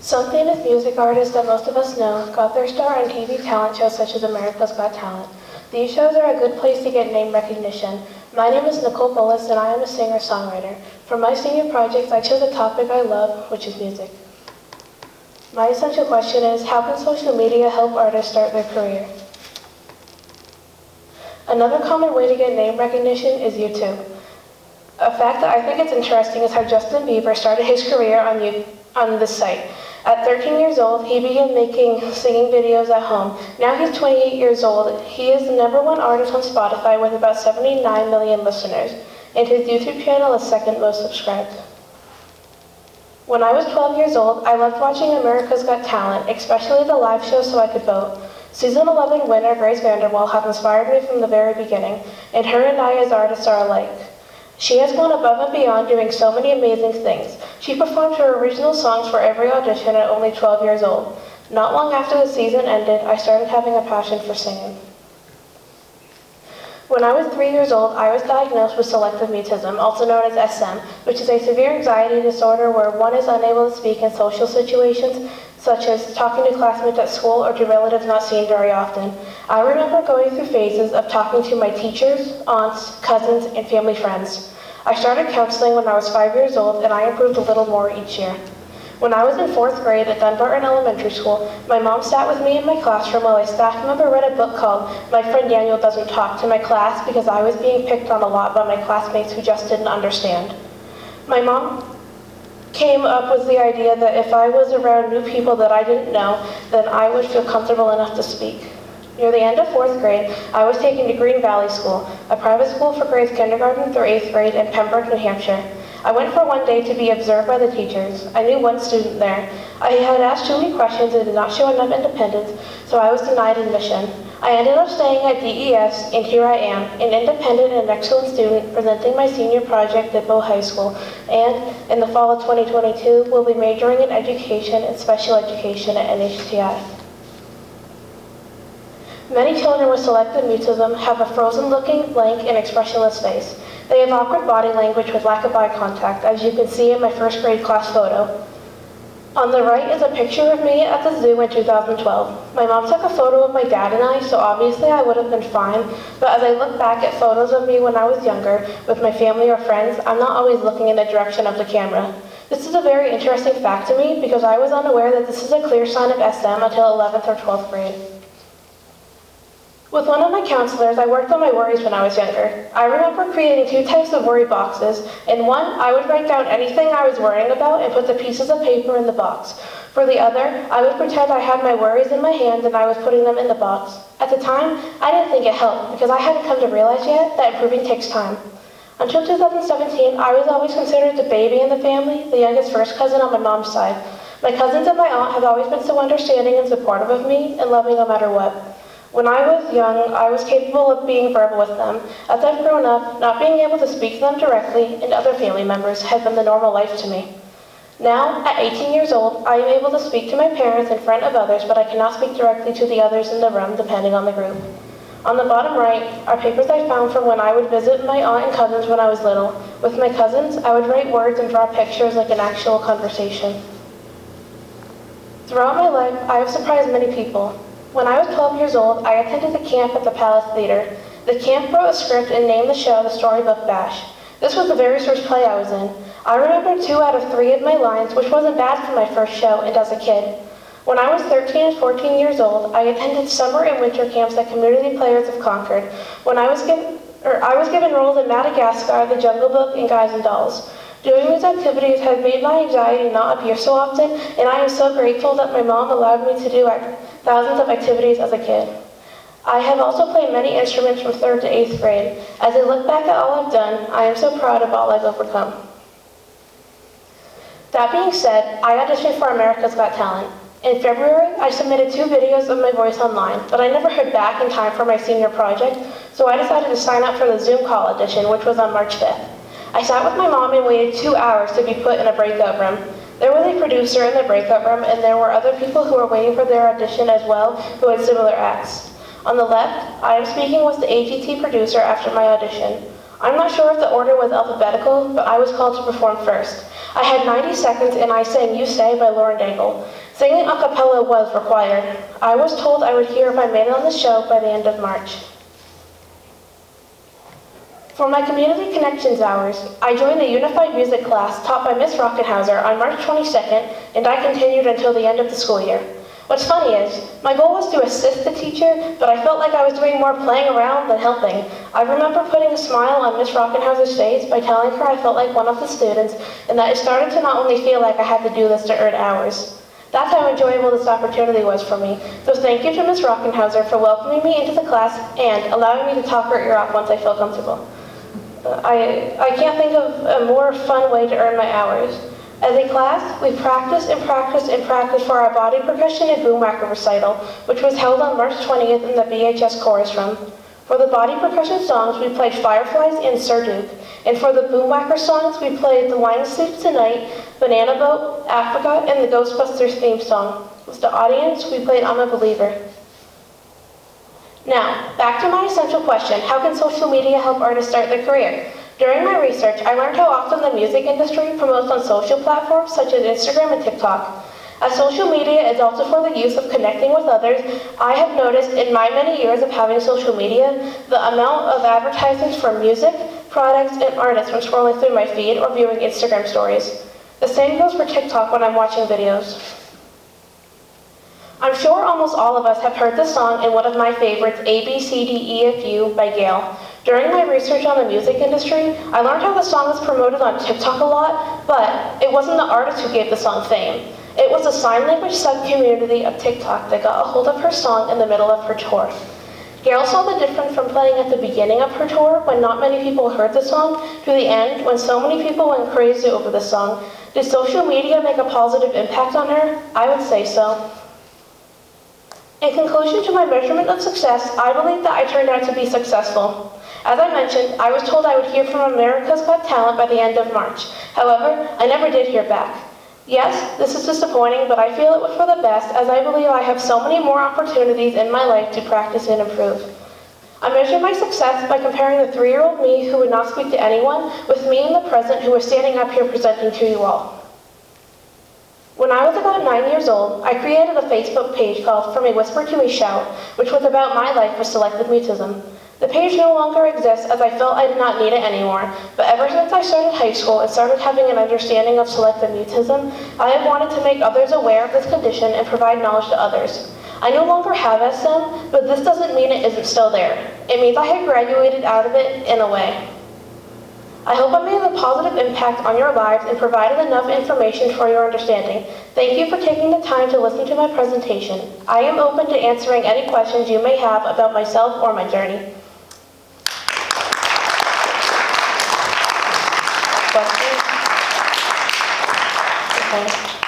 Some famous music artists that most of us know got their start on TV talent shows such as America's Got Talent. These shows are a good place to get name recognition. My name is Nicole and I am a singer-songwriter. For my senior project, I chose a topic I love, which is music. My essential question is, how can social media help artists start their career? Another common way to get name recognition is YouTube. A fact that I think is interesting is how Justin Bieber started his career on this site. At 13 years old, he began making singing videos at home. Now he's 28 years old. He is the #1 artist on Spotify with about 79 million listeners, and his YouTube channel is second most subscribed. When I was 12 years old, I loved watching America's Got Talent, especially the live show so I could vote. Season 11 winner Grace Vanderwall has inspired me from the very beginning, and her and I as artists are alike. She has gone above and beyond doing so many amazing things. She performed her original songs for every audition at only 12 years old. Not long after the season ended, I started having a passion for singing. When I was 3 years old, I was diagnosed with selective mutism, also known as SM, which is a severe anxiety disorder where one is unable to speak in social situations, such as talking to classmates at school or to relatives not seen very often. I remember going through phases of talking to my teachers, aunts, cousins, and family friends. I started counseling when I was 5 years old, and I improved a little more each year. When I was in 4th grade at Dunbarton Elementary School, my mom sat with me in my classroom while a staff member read a book called My Friend Daniel Doesn't Talk to my class because I was being picked on a lot by my classmates who just didn't understand. My mom came up with the idea that if I was around new people that I didn't know, then I would feel comfortable enough to speak. Near the end of 4th grade, I was taken to Green Valley School, a private school for grades kindergarten through 8th grade in Pembroke, New Hampshire. I went for one day to be observed by the teachers. I knew one student there. I had asked too many questions and did not show enough independence, so I was denied admission. I ended up staying at DES, and here I am, an independent and excellent student presenting my senior project at Bow High School, and in the fall of 2022, will be majoring in education and special education at NHTI. Many children with selective mutism have a frozen-looking, blank, and expressionless face. They have awkward body language with lack of eye contact, as you can see in my 1st grade class photo. On the right is a picture of me at the zoo in 2012. My mom took a photo of my dad and I, so obviously I would have been fine, but as I look back at photos of me when I was younger, with my family or friends, I'm not always looking in the direction of the camera. This is a very interesting fact to me because I was unaware that this is a clear sign of SM until 11th or 12th grade. With one of my counselors, I worked on my worries when I was younger. I remember creating 2 types of worry boxes. In one, I would write down anything I was worrying about and put the pieces of paper in the box. For the other, I would pretend I had my worries in my hand and I was putting them in the box. At the time, I didn't think it helped because I hadn't come to realize yet that improving takes time. Until 2017, I was always considered the baby in the family, the youngest first cousin on my mom's side. My cousins and my aunt have always been so understanding and supportive of me and love me no matter what. When I was young, I was capable of being verbal with them. As I've grown up, not being able to speak to them directly and other family members has been the normal life to me. Now, at 18 years old, I am able to speak to my parents in front of others, but I cannot speak directly to the others in the room, depending on the group. On the bottom right are papers I found from when I would visit my aunt and cousins when I was little. With my cousins, I would write words and draw pictures like an actual conversation. Throughout my life, I have surprised many people. When I was 12 years old, I attended the camp at the Palace Theater. The camp wrote a script and named the show The Storybook Bash. This was the very first play I was in. I remember 2 out of 3 of my lines, which wasn't bad for my first show and as a kid. When I was 13 and 14 years old, I attended summer and winter camps at Community Players of Concord. When I was given roles in Madagascar, The Jungle Book, and Guys and Dolls. Doing these activities has made my anxiety not appear so often, and I am so grateful that my mom allowed me to do thousands of activities as a kid. I have also played many instruments from 3rd to 8th grade. As I look back at all I've done, I am so proud of all I've overcome. That being said, I auditioned for America's Got Talent. In February, I submitted 2 videos of my voice online, but I never heard back in time for my senior project, so I decided to sign up for the Zoom call audition, which was on March 5th. I sat with my mom and waited 2 hours to be put in a breakout room. There was a producer in the breakout room, and there were other people who were waiting for their audition as well who had similar acts. On the left, I am speaking with the AGT producer after my audition. I'm not sure if the order was alphabetical, but I was called to perform first. I had 90 seconds and I sang You Stay by Lauren Daigle. Singing a cappella was required. I was told I would hear if I made it on the show by the end of March. For my community connections hours, I joined the unified music class taught by Miss Rockenhauser on March 22nd, and I continued until the end of the school year. What's funny is, my goal was to assist the teacher, but I felt like I was doing more playing around than helping. I remember putting a smile on Miss Rockenhauser's face by telling her I felt like one of the students, and that it started to not only feel like I had to do this to earn hours. That's how enjoyable this opportunity was for me. So thank you to Miss Rockenhauser for welcoming me into the class and allowing me to talk her ear off once I felt comfortable. I can't think of a more fun way to earn my hours. As a class, we practiced and practiced and practiced for our body percussion and boomwhacker recital, which was held on March 20th in the BHS chorus room. For the body percussion songs, we played Fireflies and Sir Duke. And for the boomwhacker songs, we played The Wine Sleeps Tonight, Banana Boat, Africa, and the Ghostbusters theme song. With the audience, we played I'm a Believer. Now, back to my essential question, how can social media help artists start their career? During my research, I learned how often the music industry promotes on social platforms such as Instagram and TikTok. As social media is also for the use of connecting with others, I have noticed in my many years of having social media, the amount of advertisements for music, products, and artists when scrolling through my feed or viewing Instagram stories. The same goes for TikTok when I'm watching videos. I'm sure almost all of us have heard this song and one of my favorites, A, B, C, D, E, F, U by Gail. During my research on the music industry, I learned how the song is promoted on TikTok a lot, but it wasn't the artist who gave the song fame. It was the sign language sub-community of TikTok that got a hold of her song in the middle of her tour. Gail saw the difference from playing at the beginning of her tour, when not many people heard the song, to the end, when so many people went crazy over the song. Did social media make a positive impact on her? I would say so. In conclusion to my measurement of success, I believe that I turned out to be successful. As I mentioned, I was told I would hear from America's Got Talent by the end of March. However, I never did hear back. Yes, this is disappointing, but I feel it was for the best, as I believe I have so many more opportunities in my life to practice and improve. I measure my success by comparing the 3-year-old me who would not speak to anyone with me in the present who is standing up here presenting to you all. When I was about 9 years old, I created a Facebook page called From a Whisper to a Shout, which was about my life with selective mutism. The page no longer exists as I felt I did not need it anymore, but ever since I started high school and started having an understanding of selective mutism, I have wanted to make others aware of this condition and provide knowledge to others. I no longer have SM, but this doesn't mean it isn't still there. It means I have graduated out of it in a way. I hope I made a positive impact on your lives and provided enough information for your understanding. Thank you for taking the time to listen to my presentation. I am open to answering any questions you may have about myself or my journey. Questions? Okay.